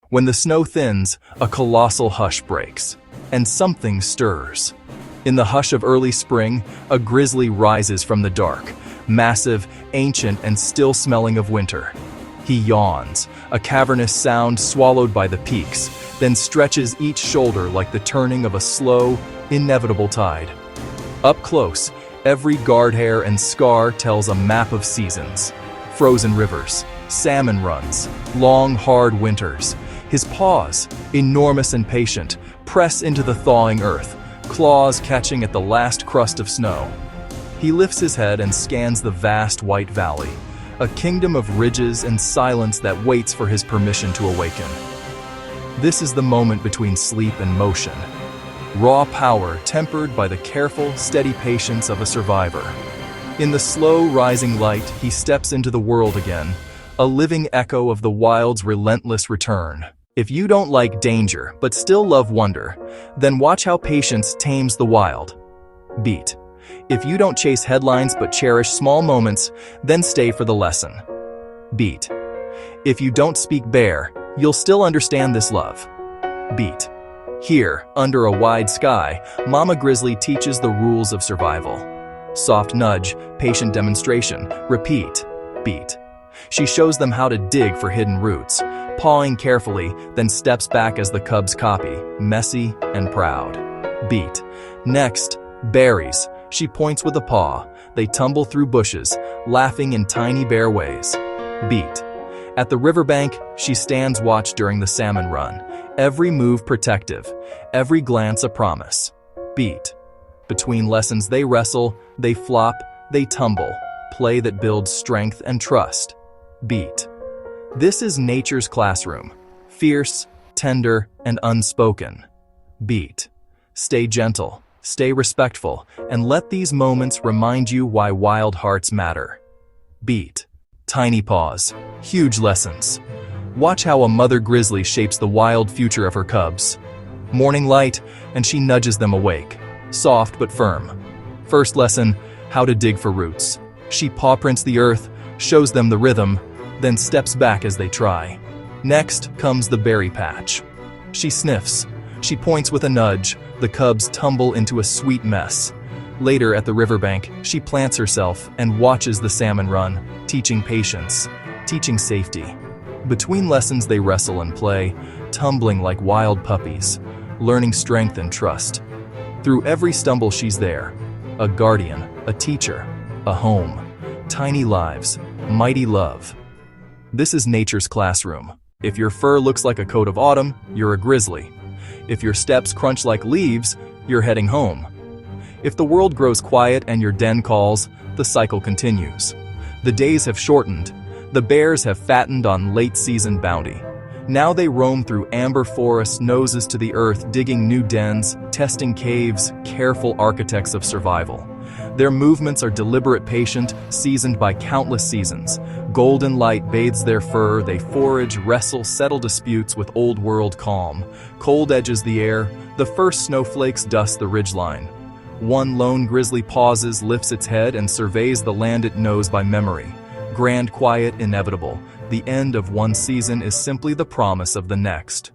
When the snow thins, a colossal hush breaks, and something stirs. In the hush of early spring, a grizzly rises from the dark, massive, ancient, and still smelling of winter. He yawns, a cavernous sound swallowed by the peaks, then stretches each shoulder like the turning of a slow, inevitable tide. Up close, every guard hair and scar tells a map of seasons. Frozen rivers, salmon runs, long, hard winters. His paws, enormous and patient, press into the thawing earth, claws catching at the last crust of snow. He lifts his head and scans the vast white valley, a kingdom of ridges and silence that waits for his permission to awaken. This is the moment between sleep and motion. Raw power tempered by the careful, steady patience of a survivor. In the slow rising light, he steps into the world again, a living echo of the wild's relentless return. If you don't like danger but still love wonder, then watch how patience tames the wild. Beat. If you don't chase headlines but cherish small moments, then stay for the lesson. Beat. If you don't speak bear, you'll still understand this love. Beat. Here, under a wide sky, Mama Grizzly teaches the rules of survival. Soft nudge, patient demonstration, repeat, beat. She shows them how to dig for hidden roots, pawing carefully, then steps back as the cubs copy, messy and proud. Beat. Next, berries. She points with a paw. They tumble through bushes, laughing in tiny bear ways. Beat. At the riverbank, she stands watch during the salmon run, every move protective, every glance a promise. Beat. Between lessons they wrestle, they flop, they tumble, play that builds strength and trust. Beat. This is nature's classroom, fierce, tender, and unspoken. Beat. Stay gentle, stay respectful, and let these moments remind you why wild hearts matter. Beat. Tiny paws, huge lessons. Watch how a mother grizzly shapes the wild future of her cubs. Morning light, and she nudges them awake, soft but firm. First lesson, how to dig for roots. She paw prints the earth, shows them the rhythm, then steps back as they try. Next comes the berry patch. She sniffs. She points with a nudge. The cubs tumble into a sweet mess. Later at the riverbank, she plants herself and watches the salmon run, teaching patience, teaching safety. Between lessons they wrestle and play, tumbling like wild puppies, learning strength and trust. Through every stumble she's there, a guardian, a teacher, a home, tiny lives, mighty love. This is nature's classroom. If your fur looks like a coat of autumn, you're a grizzly. If your steps crunch like leaves, you're heading home. If the world grows quiet and your den calls, the cycle continues. The days have shortened. The bears have fattened on late-season bounty. Now they roam through amber forests, noses to the earth, digging new dens, testing caves, careful architects of survival. Their movements are deliberate, patient, seasoned by countless seasons. Golden light bathes their fur, they forage, wrestle, settle disputes with old-world calm. Cold edges the air, the first snowflakes dust the ridgeline. One lone grizzly pauses, lifts its head, and surveys the land it knows by memory. Grand, quiet, inevitable. The end of one season is simply the promise of the next.